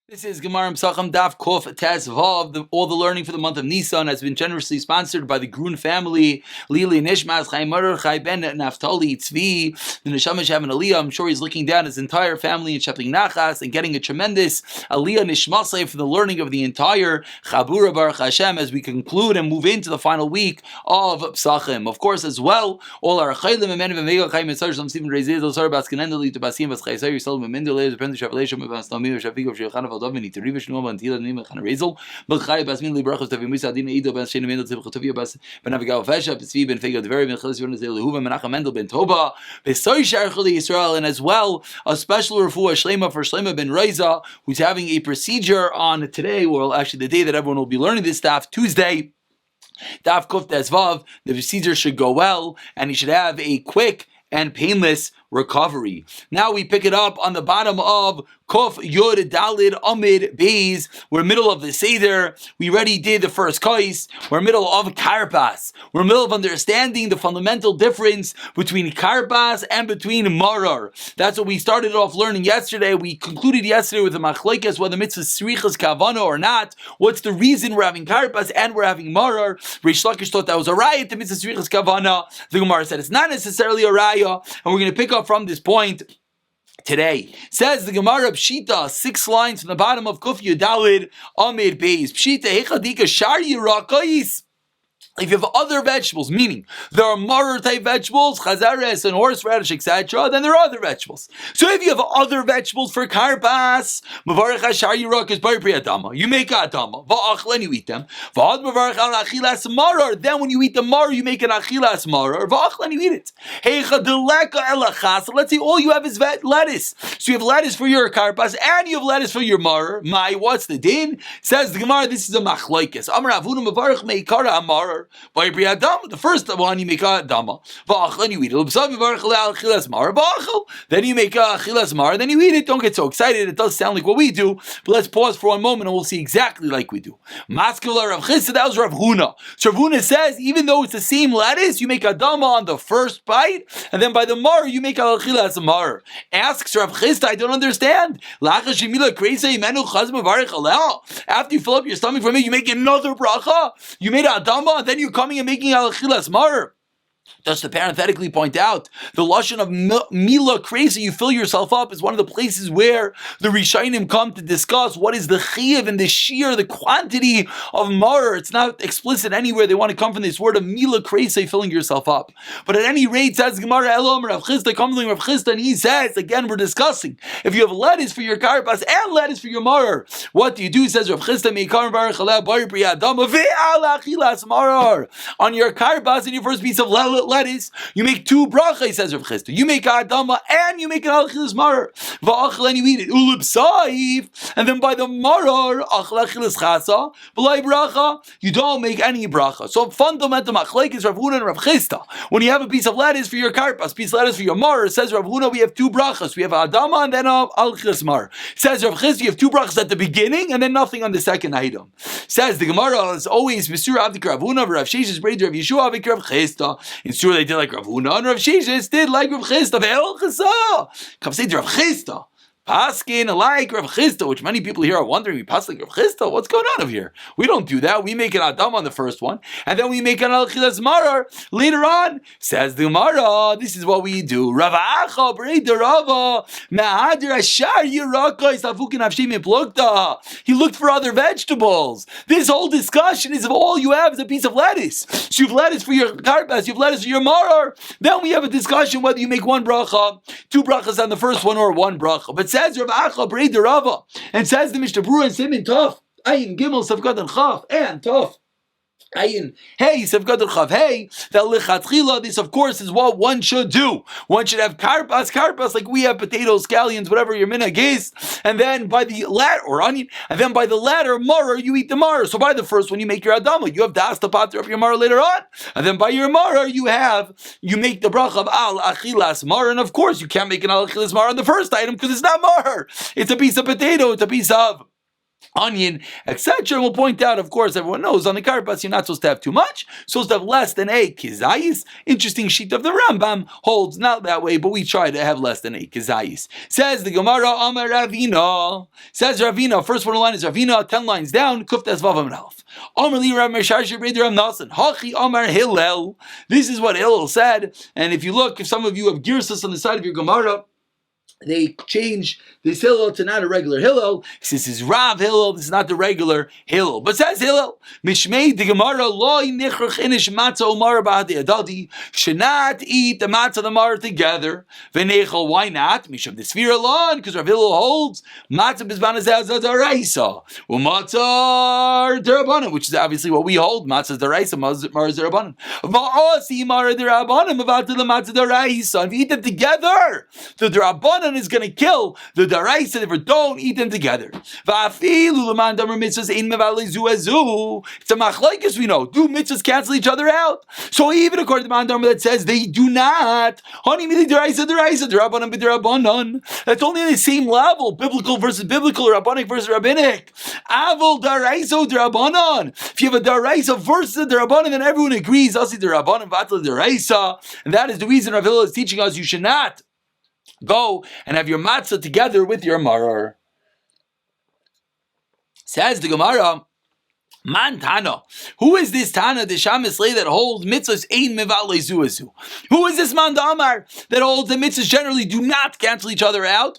This is Gemara Pesachim Daf Kof Tes Vav. All the learning for the month of Nisan has been generously sponsored by the Grun family. Lili Nishmas Chai Murder Chai Ben Naftali Tzvi. The Neshama having Aliyah. I'm sure he's looking down his entire family and Shepling Nachas and getting a tremendous Aliyah Nishmasei for the learning of the entire Chabura Baruch Hashem as we conclude and move into the final week of Pesachim. Of course, as well, all our Chaylim and Menim and Mega Chai Mitzar Shalom Stephen Reziz Osar Baskinendali to Basim Bas Chaysar Yisrael Memindale Depend the Shavalation of Bastamir Shafiq of Shechanav Dovini to Rivish Noma and Tila Nima Khanarezel, Belchai Basmin Librachos to Vimisa Dina Ido Bas Shane Mendel Tibkhatovia Bas Benavigal Vesha, Besvi Ben Fega, the very Michalis Yonazel Huva Menachem Mendel Ben Toba, Besoy Sharchuli Israel, and as well a special refuah Shlema for Shlema Ben Reza, who's having a procedure on today, or actually the day that everyone will be learning this stuff, Tuesday. Daf Kuf Desvav, the procedure should go well, and he should have a quick and painless recovery. Now we pick it up on the bottom of Kof Yud Dalid Amid Beis. We're middle of the Seder. We already did the first Kais. We're middle of Karpas. We're middle of understanding the fundamental difference between Karpas and between Marar. That's what we started off learning yesterday. We concluded yesterday with the Machlekes, whether mitzvah Srichas Kavana or not. What's the reason we're having Karpas and we're having Marar? Rish Lakish thought that was a raya to mitzvah Srichas Kavana. The Gemara said it's not necessarily a raya, and we're going to pick up from this point today. Says the Gemara Pshita, 6 lines from the bottom of Kuf Yudalid Amid Beis. Pshita Hechadika Shar Yirakais. If you have other vegetables, meaning there are marar type vegetables, chazares and horseradish, etc., then there are other vegetables. So if you have other vegetables for karpas, mavarech hashar yirak is bari adama. You make adama, va'achel and you eat them. Va'ad mavarech al achilas marar. Then when you eat the marar, you make an achilas marar, va'achel and you eat it. Heicha deleka elachas. Let's say all you have is lettuce. So you have lettuce for your karpas and you have lettuce for your marar. What's the din? Says the Gemara, this is a machlokes. Amar Avuna mavarech meikara amarar. The first one you make a dama, then you eat it. Then you make a chilas mar, then you eat it. Don't get so excited. It does sound like what we do, but let's pause for one moment and we'll see exactly like we do. Maskula Rav Chisda, that was Rav Huna. So Rav Huna says, even though it's the same lettuce, you make a dama on the first bite, and then by the mar you make a chilas mar. Asks Rav Chisda, I don't understand. After you fill up your stomach from it, you make another bracha. You made a dama, then you're coming and making al-chilas mar. Just to parenthetically point out, the lashon of mila crazy, you fill yourself up, is one of the places where the Rishonim come to discuss what is the chiyuv and the shear, the quantity of mar. It's not explicit anywhere. They want to come from this word of mila crazy, filling yourself up. But at any rate, says Gemara Elom, Rav Chisda comes to Rav Chisda, and he says, again, we're discussing, if you have lettuce for your karpas and lettuce for your mar, what do you do? Says Rav Chisda, meikar baruch aleh bar priyadam ve'al achilas marar. On your karpas and your first piece of lettuce, you make 2 brachas, says Rav Chisda. You make a adama and you make an al-chilas marar. Va'achel and you eat it. Ulub saif. And then by the marar, achel achilas chasa, b'lai bracha, you don't make any bracha. So fundamental machlek is Rav Huna and Rav Chisda. When you have a piece of lettuce for your karpas, piece of lettuce for your marar, says Rav Huna, we have 2 brachas. We have a adama and then a al-chilas marar. Says Rav Chisda, you have 2 brachas at the beginning and then nothing on the second item. Says the Gemara, as always, Misur Avdik Rav Huna, Rav Sheshes, Breder Rav Yeshua, Avdik Rav Chisda. In Surah they did like Rav Huna, and Rav Sheshes did like Rav Chisda. Ve'el chasa. Come say to Rav Chisda. Paskin like Rav Chisda, which many people here are wondering, we pass like Rav Chisda, what's going on over here? We don't do that. We make an Adam on the first one, and then we make an Al-Chilas Marar later on. Says the Gemara, this is what we do. Rav Acha, Breder Rava, Ma'adir Ashar Yirakos, Afukin Avshim Plukta. He looked for other vegetables. This whole discussion is if all you have is a piece of lettuce. So you have lettuce for your karpas, you have lettuce for your marar. Then we have a discussion whether you make 1 bracha, 2 brachas on the first one, or 1 bracha. But says Rav Acha Breder Rava, and says the Mishnah Berurah and Simin Tov, Ayin Gimel Savgad and Chaf, and Tov. Ayin, hey, Savgad and Chav, hey, that lichatchila, this of course is what one should do. One should have karpas, like we have potatoes, scallions, whatever your minhag is, and then by the latter, or onion, and then by the latter, marar, you eat the marar. So by the first one, you make your adama, you have das to pater up your marar later on, and then by your marar, you make the bracha of al achilas marar, and of course, you can't make an al achilas marar on the first item, because it's not marar. It's a piece of potato, it's a piece of onion, etc. And we'll point out, of course, everyone knows on the karpas you're not supposed to have too much, supposed to have less than a kizayis. Interesting sheet of the Rambam holds not that way, but we try to have less than a kizayis. Says the Gemara, Amar Ravina. Says Ravina, first one line is Ravina, 10 lines down, Kuftas Vavam Ralph. Amar Li Rav Meshashir B'Eder Rav Nasan. Hachi Amar Hillel. This is what Hillel said, and if you look, if some of you have girsas on the side of your Gemara, they change this Hillel to not a regular Hillel. This is Rav Hillel. This is not the regular Hillel. But says Hillel, Mishmei the Gemara loy nichrach inish matzah umar ba'adei adadi. Should not eat the matzah and the mar together. V'nechel, why not? Mishav the Sfira alone, because Rav Hillel holds matzah bizban azaz daraisa umatzah derabanan, which is obviously what we hold. Matzah daraisa, mar derabanan. Va'asi mar derabanan about the matzah daraisa. If you eat them together, the derabanan is going to kill the daraisa if we don't eat them together. It's a machlokes, we know. Do mitzvahs cancel each other out? So even according to the man that says they do not, that's only on the same level, biblical versus biblical, rabbinic versus rabbinic. Avol daraisa derabanan. If you have a daraisa versus a derabanan, then everyone agrees. Asi derabanan vatla daraisa, and that is the reason Rav Hillel is teaching us you should not go and have your matzah together with your marar. Says the Gemara, Man Tana. Who is this Tana, the Shamislay, that holds mitzvahs ein mevalei zuazu? Who is this Man Damar that holds the mitzvahs generally do not cancel each other out?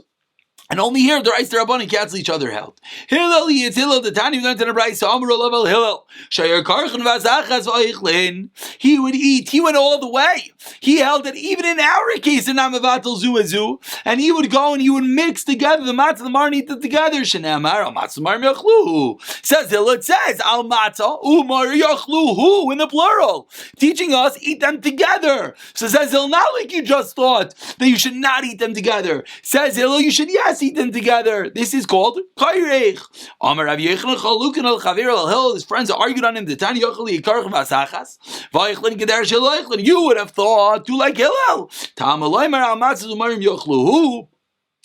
And only here, the Reis Rabbanan cancel each other out. Hillel, it's Hillel, the Tani learned in the Reis, Amru Level Hillel. Shayar Karchen Vazachas Vayichlin. He would eat, he went all the way. He held that even in our case, in Amavatal Zuazu, and he would go and he would mix together the matzah and the mar and eat it together. Shenamar, Al Matzah Mar Yachlu. Says Hillel, it says, Al Matzah, Umar Yachlu, who, in the plural. Teaching us, eat them together. So says Hillel, not like you just thought that you should not eat them together. Says Hillel, you should, yes, eat them together. This is called Kairech. Amar Rav Yechon Chalukin al Chaver al Hillel. His friends argued on him. The Tani Yocheli Karch Vasachas. Vayichlin Geder Sheloichlin. You would have thought to like Hillel. Tam Aloymer al Matzah Umarim Yochlu.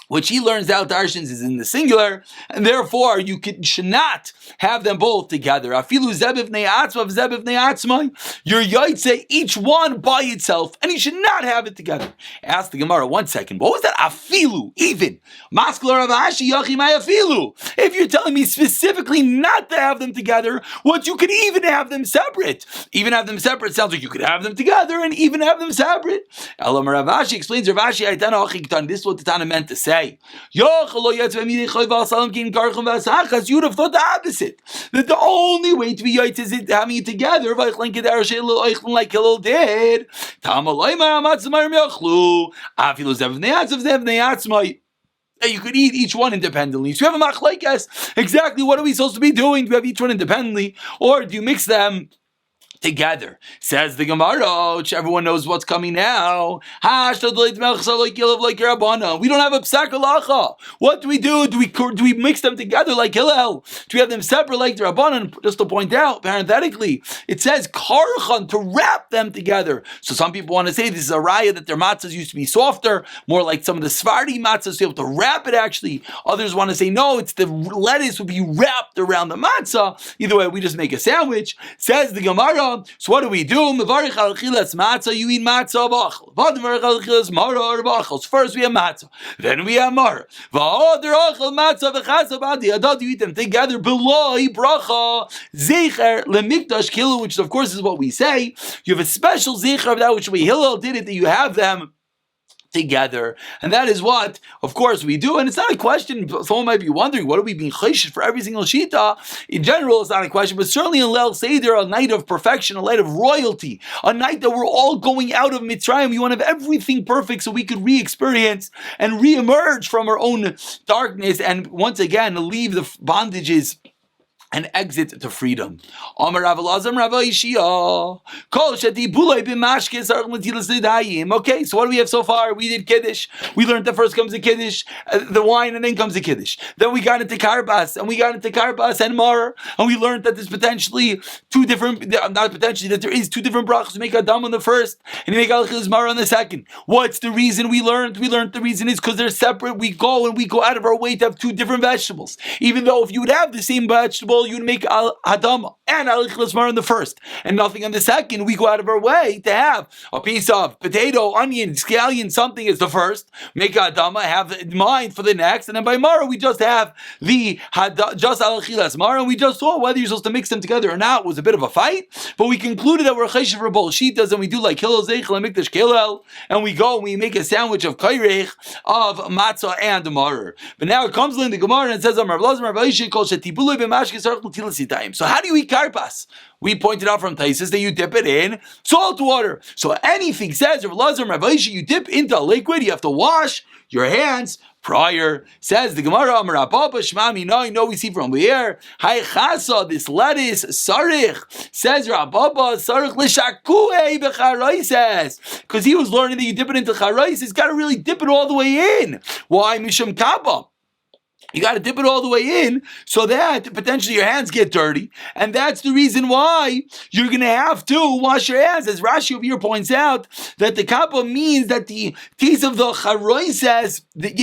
Which he learns out Darshans is in the singular, and therefore you should not have them both together. Afilu zebev ne'atzma v'zebev ne'atzma. Your yaitse, each one by itself, and you should not have it together. Ask the Gemara, 1 second. What was that? Afilu, even. Maskler avashi yachi my afilu. If you're telling me specifically not to have them together, what you could even have them separate. Even have them separate sounds like you could have them together and even have them separate. Elam Ravashi explains Ravashi, this is what the Tana meant to say. You'd have thought the opposite. That the only way to be yaitz is having it together, like Hillel did. You could eat each one independently. So you have a machlekes. Exactly what are we supposed to be doing? Do you have each one independently, or do you mix them together? Says the Gemara, which everyone knows what's coming now. We don't have a psak halacha. What do we do? Do we mix them together like Hillel? Do we have them separate like the Rabbanan? Just to point out, parenthetically, it says karchan, to wrap them together. So some people want to say this is a raya that their matzahs used to be softer, more like some of the Sephardi matzahs, to be able to wrap it actually. Others want to say no, it's the lettuce would be wrapped around the matzah. Either way, we just make a sandwich. Says the Gemara, so what do we do? Mevarich al chilas matzah, you eat matzah bachal. V'advarich al chilas mara or bachal. First we have matzah, then we have mara. V'adar achal matzah v'chasa b'adi adad, you eat them together. Beloi bracha zecher lemikdash kilu, which of course is what we say. You have a special zecher of that which we Hillel did it, that you have them together, and that is what, of course, we do. And it's not a question. Someone might be wondering, what are we being chayshish for every single shita? In general, it's not a question, but certainly in Leil Seder, a night of perfection, a night of royalty, a night that we're all going out of Mitzrayim. We want to have everything perfect so we could re-experience and re-emerge from our own darkness, and once again leave the bondages and exit to freedom. Okay, so what do we have so far? We did Kiddush. We learned that first comes the Kiddush, the wine, and then comes the Kiddush. Then we got into Karbas, and Mar, and we learned that there's potentially that there is two different brachas. You make Adam on the first, and you make Al-Chilas Mar on the second. What's the reason we learned? We learned the reason is because they're separate. We go out of our way to have two different vegetables. Even though if you would have the same vegetable, you'd make Hadama and Al-Chilas Mar on the first, and nothing on the second. We go out of our way to have a piece of potato, onion, scallion, something is the first. Make Hadama, have it in mind for the next, and then by Mara we just have just Al-Chilas Mar, and we just saw whether you're supposed to mix them together or not. It was a bit of a fight, but we concluded that we're cheshiv for both shitas, and we do like Hillel Zeichel and Mikdash Kilel, and we go and we make a sandwich of kairech, of matzah and Mar. But now it comes in the Gemara and it says, so how do you eat karpas? We pointed out from Taisus that you dip it in salt water. So anything says, Rav Lazar, Rav Aisha, you dip into a liquid, you have to wash your hands prior. Says the Gemara, Amar Papa Shmami, no, we see from here. Hai chasa, this lettuce, sarich, says Rababa, sarich l'shakue b'charaises. Because he was learning that you dip it into charais, he's got to really dip it all the way in. Why? Mishum kaba. You got to dip it all the way in so that potentially your hands get dirty. And that's the reason why you're going to have to wash your hands. As Rashi over here points out, that the kappa means that the taste of the charoy says that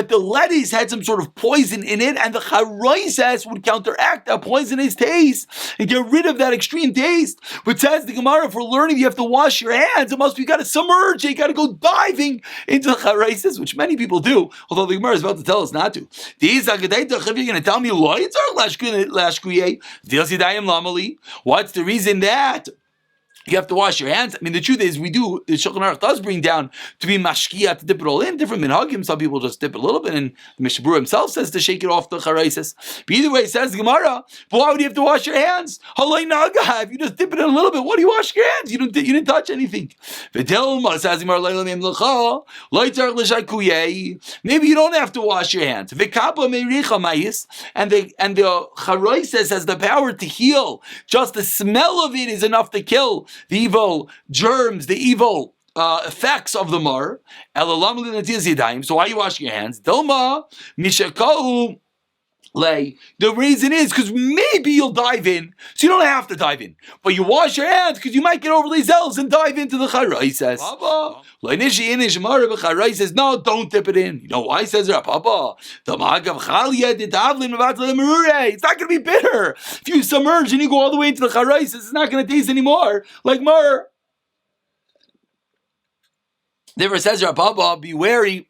the lettuce had some sort of poison in it, and the charoy says would counteract that poisonous taste and get rid of that extreme taste. But says the Gemara, for learning you have to wash your hands, it must be, you got to submerge, you got to go diving into the charoy, which many people do. Although the Gemara is about to tell us not to. You're going to tell me what's the reason that you have to wash your hands? I mean, the truth is, the Shulchan Aruch does bring down to be mashkia, to dip it all in. Different minhagim, some people just dip a little bit, and the Mishnah Berurah himself says to shake it off the charaisis. But either way, it says the Gemara, but why would you have to wash your hands? Halay naga, if you just dip it in a little bit, what do you wash your hands? You didn't touch anything. Maybe you don't have to wash your hands. And the charaisis has the power to heal. Just the smell of it is enough to kill the evil germs, the evil effects of the mar. So why are you washing your hands? Dilma mishakau lay. The reason is because maybe you'll dive in, so you don't have to dive in, but you wash your hands because you might get overly zealous and dive into the charay. Says no, don't dip it in. You know why? Says Papa, it's not going to be bitter. If you submerge and you go all the way into the charay, it's not going to taste anymore like mar. Therefore, says Papa, be wary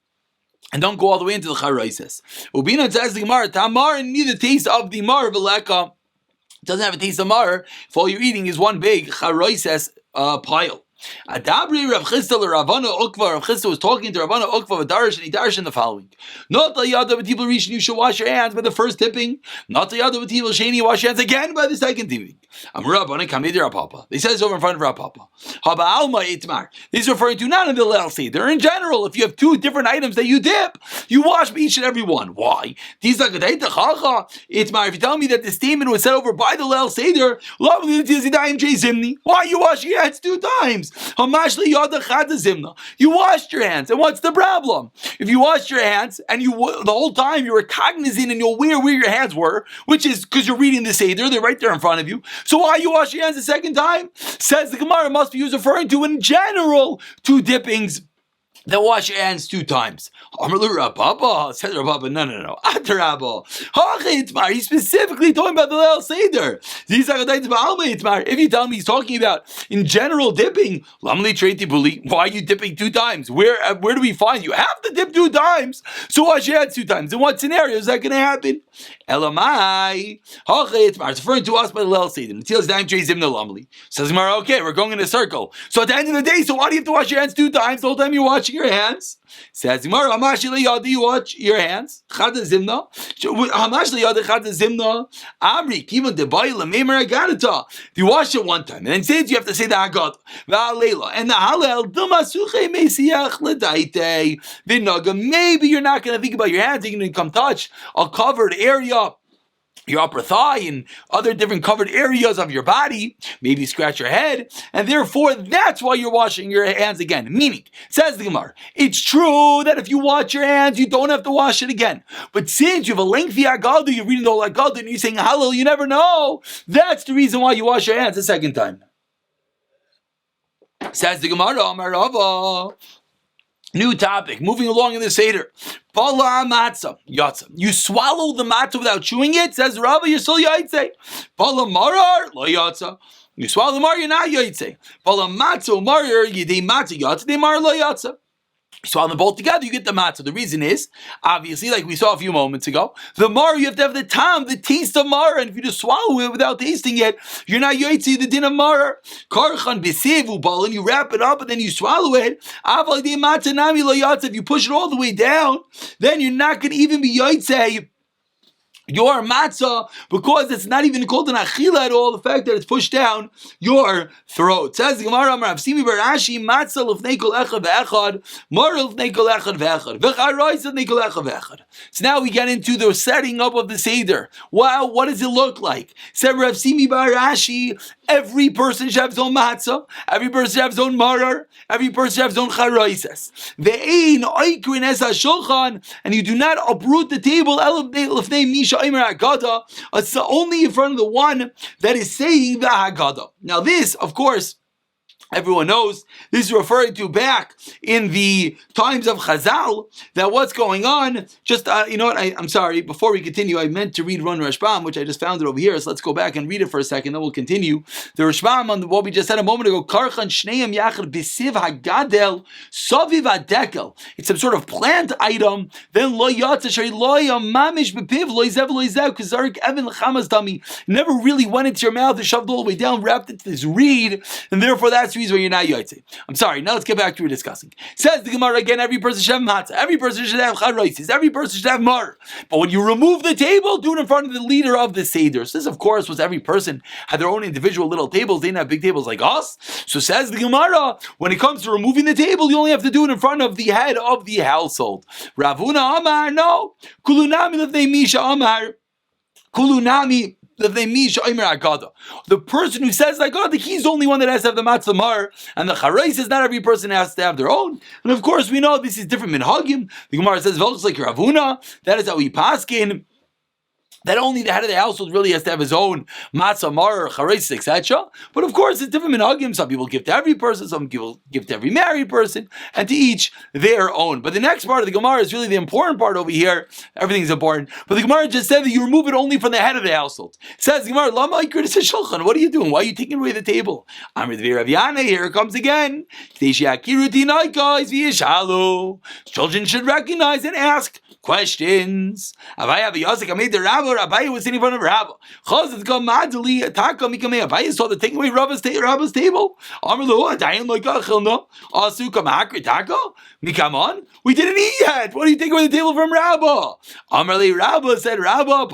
and don't go all the way into the charaises. Ubina says the Gemara, tamar and neither taste of the mar veleka. It doesn't have a taste of mar if all you're eating is one big charaises pile. Adabri Rav Chisda Ravana Ukva. Rav Chisda was talking to Ravana Ukva with Darish, and he Darish in the following: not the yada b'tibul rishon, you should wash your hands by the first tipping. Not the yada b'tibul sheni, wash your hands again by the second tipping. Amrabana kamid Rapapa. They said this over in front of Rapapa. Haba alma itmar. This is referring to not in the Leil Seder. In general, if you have two different items that you dip, you wash each and every one. Why? Itmar. If you tell me that the statement was said over by the Leil Seder, why you wash your hands two times? You washed your hands, and what's the problem? If you washed your hands and the whole time you were cognizant and you're aware where your hands were, which is because you're reading the Seder, they're right there in front of you. So why you wash your hands the second time? Says the Gemara, must be referring to in general two dippings that wash your hands two times. Says Rababa, no. He's specifically talking about the Leil Seder. If you tell me he's talking about in general dipping, why are you dipping two times? Where do we find you have to dip two times? So wash your hands two times. In what scenario is that going to happen? Elamai. It's referring to us by the Leil Seder. Says Gemara, okay, we're going in a circle. So at the end of the day, so why do you have to wash your hands two times the whole time you're washing your hands? Says Gemara, do you wash your hands? Amri, you wash it one time, and then says you have to say the Haggadah. And the Hallel, maybe you're not going to think about your hands, you're going to come touch a covered area your upper thigh and other different covered areas of your body, maybe scratch your head, and therefore that's why you're washing your hands again. Meaning, says the Gemara, it's true that if you wash your hands, you don't have to wash it again. But since you have a lengthy Agada, you're reading the whole Agada and you're saying Hallel, you never know. That's the reason why you wash your hands a second time. Says the Gemara, Amar Rava. New topic, moving along in the Seder. Bala matzah, yatsa. You swallow the matzah without chewing it, says Rabbi, you're still yaitse. Bala marar, lo yatsa. You swallow the mar, you're not yaitse. Bala matzah, marar, yedei matzah, yatsa, de mar, lo yatsa. You swallow them both together, you get the matzah. The reason is, obviously, like we saw a few moments ago, the mar, you have to have the tam, the taste of mar, and if you just swallow it without tasting it, you're not yaitse, the din of mar. Karchan b'sevu bal, and you wrap it up and then you swallow it. Aval de matzah nami lo yatsa. If you push it all the way down, then you're not going to even be yaitse your matzah, because it's not even called an achila at all, the fact that it's pushed down your throat. Says the Gemara, Amar Avsimi Barashi, matzah l'fnei kol echad ve'echad, mar l'fnei kol echad ve'echad, v'charois l'fnei kol echad ve'echad. So now we get into the setting up of the Seder. Wow, what does it look like? Said Avsimi Barashi, every person should have his own matzah, every person should have his own marar, every person should have his own charoises. Ve'ein oikrin es ha'shulchan, and you do not uproot the table, l'fnei misha it's only in front of the one that is saying the Haggadah. Now this, of course, everyone knows, this is referring to back in the times of Chazal, that what's going on, just, you know what, I'm sorry, before we continue, I meant to read Ron Rashbam, which I just found it over here, so let's go back and read it for a second, then we'll continue. The Rashbam, on what we just said a moment ago, Karchan Shneim Yachar Bisiv Hagadel Saviv Hadekel. It's some sort of plant item, then Lo Yatza Shari Lo Yamamish Bepiv Lo Yizev Lo Yizev Kazarik Evan L'chamas Dami. Never really went into your mouth, and shoved all the way down, wrapped into this reed, and therefore that's the reason why you're not yaitze. I'm sorry, now let's get back to what we're discussing. Says the Gemara again, every person should have matzah, every person should have charoises, every person should have mar. But when you remove the table, do it in front of the leader of the Seder. So this, of course, was every person had their own individual little tables. They didn't have big tables like us. So says the Gemara, when it comes to removing the table, you only have to do it in front of the head of the household. Ravuna Amar, no. Kulunami lefnei Misha Amar. Kulunami the person who says like, oh, he's the only one that has to have the matzah mar, and the charais is not every person has to have their own. And of course, we know this is different minhagim. The Gemara says, "V'lchus like Ravuna." That is how we paskin. That only the head of the household really has to have his own matzah, mar, charis, etc. But of course, it's different minhagim. Some people give to every person, some people give to every married person, and to each their own. But the next part of the Gemara is really the important part over here. Everything's important. But the Gemara just said that you remove it only from the head of the household. It says the Gemara, Lama ikrit shulchan. What are you doing? Why are you taking away the table? Amr Dvi Rav Yana, here it comes again. Children should recognize and ask questions. Abaye was sitting in front of Rabba. Abaye saw the taking away Rabba's table. Come on, we didn't eat yet. What are you taking away the table from Rabba? Rabba said, Rabba,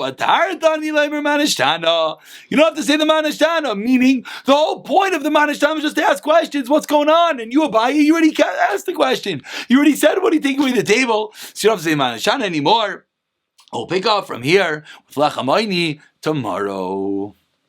you don't have to say the Manashtana, meaning the whole point of the Manashtana is just to ask questions. What's going on? And you, Abaye, you already asked the question. You already said, what are you taking away the table? So you don't have to say Manashtana anymore. We'll pick up from here with Lachamayni tomorrow.